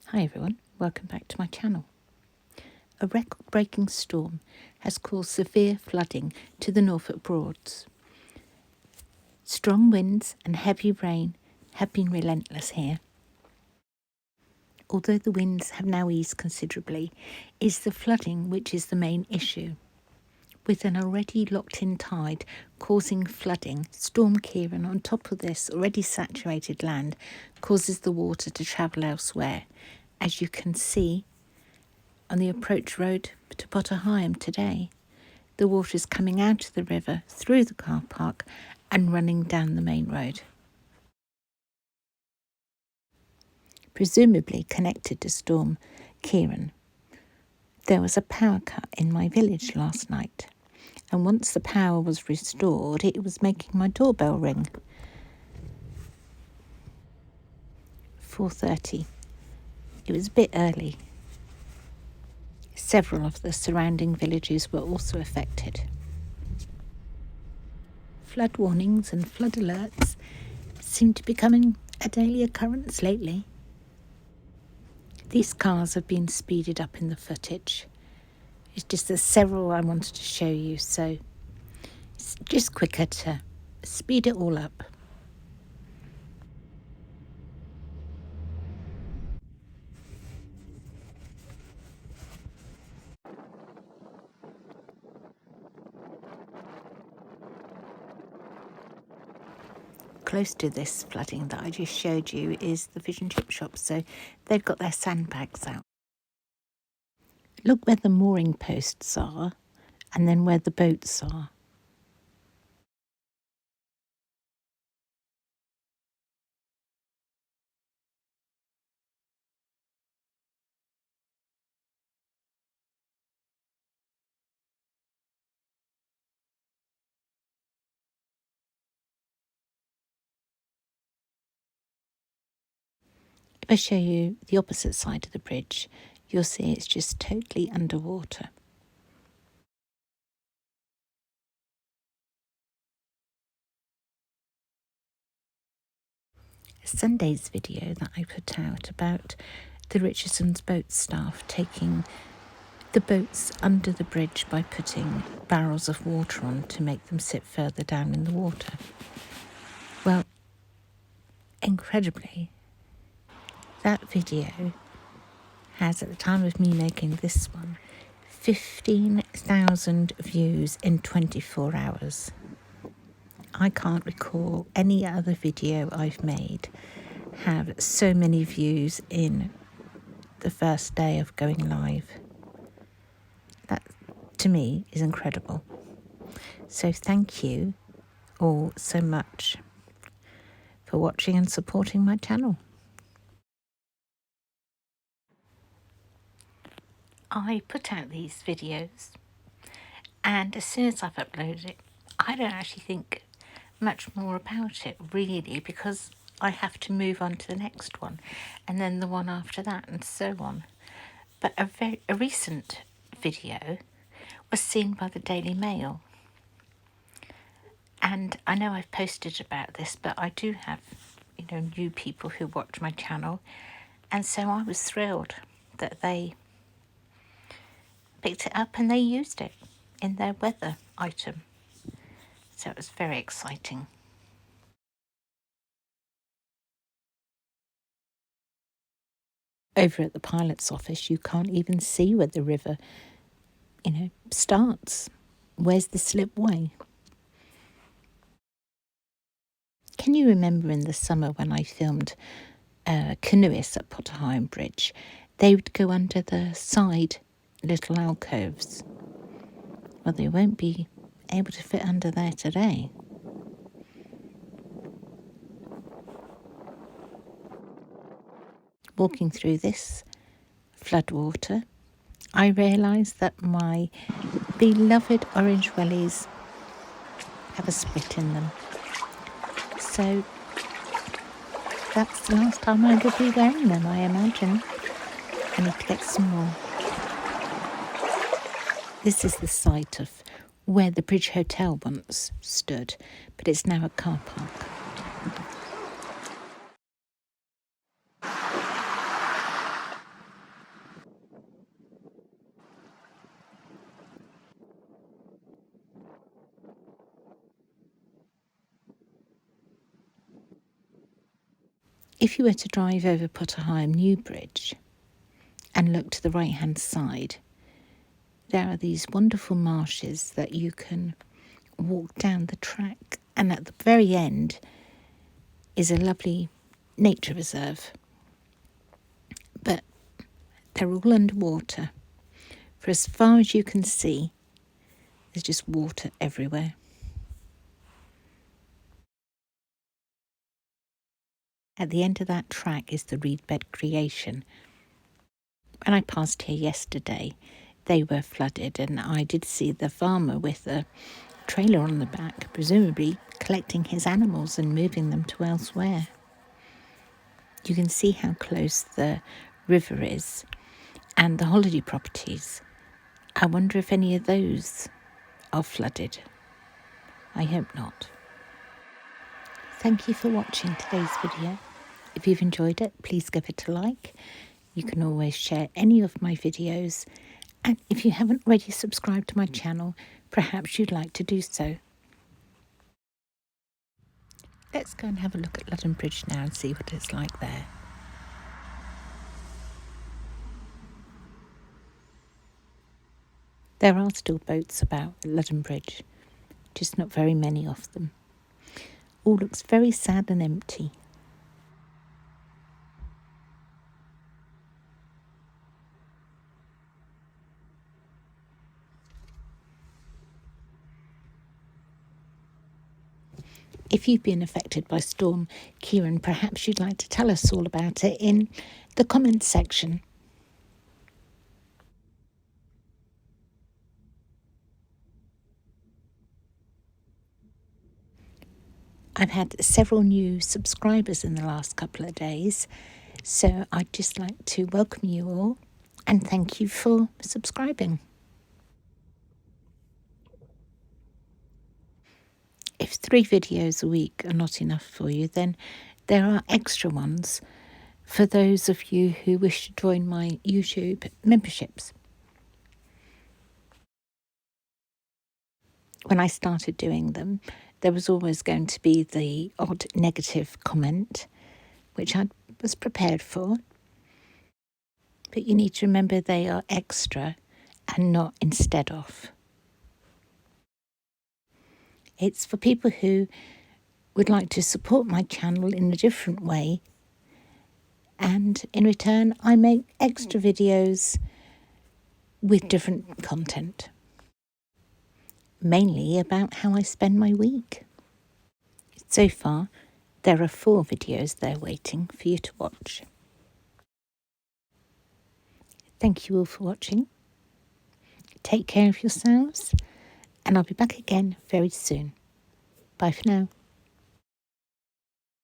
Hi everyone, welcome back to my channel. A record-breaking storm has caused severe flooding to the Norfolk Broads. Strong winds and heavy rain have been relentless here. Although the winds have now eased considerably, it's the flooding which is the main issue. With an already locked-in tide causing flooding, Storm Ciaran on top of this already saturated land causes the water to travel elsewhere. As you can see on the approach road to Potter Heigham today, the water is coming out of the river through the car park and running down the main road. Presumably connected to Storm Ciaran, there was a power cut in my village last night, and once the power was restored, it was making my doorbell ring. 4:30. It was a bit early. Several of the surrounding villages were also affected. Flood warnings and flood alerts seem to be becoming a daily occurrence lately. These cars have been speeded up in the footage. It's just there's several I wanted to show you, so it's just quicker to speed it all up. Close to this flooding that I just showed you is the fish and chip shop, so they've got their sandbags out. Look where the mooring posts are and then where the boats are. If I show you the opposite side of the bridge, you'll see it's just totally underwater. Sunday's video that I put out about the Richardsons Boats staff taking the boats under the bridge by putting barrels of water on to make them sit further down in the water. Well, incredibly, that video has, at the time of me making this one, 15,000 views in 24 hours. I can't recall any other video I've made have so many views in the first day of going live. That, to me, is incredible. So thank you all so much for watching and supporting my channel. I put out these videos, and as soon as I've uploaded it, I don't actually think much more about it really, because I have to move on to the next one and then the one after that and so on. But a recent video was seen by the Daily Mail, and I know I've posted about this, but I do have new people who watch my channel, and so I was thrilled that they picked it up and they used it in their weather item. So it was very exciting. Over at the pilot's office, you can't even see where the river, starts. Where's the slipway? Can you remember in the summer when I filmed canoeists at Potter Heigham Bridge? They would go under the side little alcoves. Well, they won't be able to fit under there today. Walking through this floodwater, I realised that my beloved orange wellies have a split in them. So that's the last time I will be wearing them, I imagine. I need to get some more. This is the site of where the Bridge Hotel once stood, but it's now a car park. If you were to drive over Potter High Newbridge and look to the right-hand side, there are these wonderful marshes that you can walk down the track, and at the very end is a lovely nature reserve. But they're all underwater. For as far as you can see, there's just water everywhere. At the end of that track is the reed bed creation. When I passed here yesterday, they were flooded, and I did see the farmer with a trailer on the back, presumably collecting his animals and moving them to elsewhere. You can see how close the river is and the holiday properties. I wonder if any of those are flooded. I hope not. Thank you for watching today's video. If you've enjoyed it, please give it a like. You can always share any of my videos. And if you haven't already subscribed to my channel, perhaps you'd like to do so. Let's go and have a look at Ludden Bridge now and see what it's like there. There are still boats about at Ludden Bridge, just not very many of them. All looks very sad and empty. If you've been affected by Storm Ciaran, perhaps you'd like to tell us all about it in the comments section. I've had several new subscribers in the last couple of days, so I'd just like to welcome you all and thank you for subscribing. If 3 videos a week are not enough for you, then there are extra ones for those of you who wish to join my YouTube memberships. When I started doing them, there was always going to be the odd negative comment, which I was prepared for. But you need to remember they are extra and not instead of. It's for people who would like to support my channel in a different way, and in return I make extra videos with different content, mainly about how I spend my week. So far, there are 4 videos there waiting for you to watch. Thank you all for watching. Take care of yourselves, and I'll be back again very soon. Bye for now.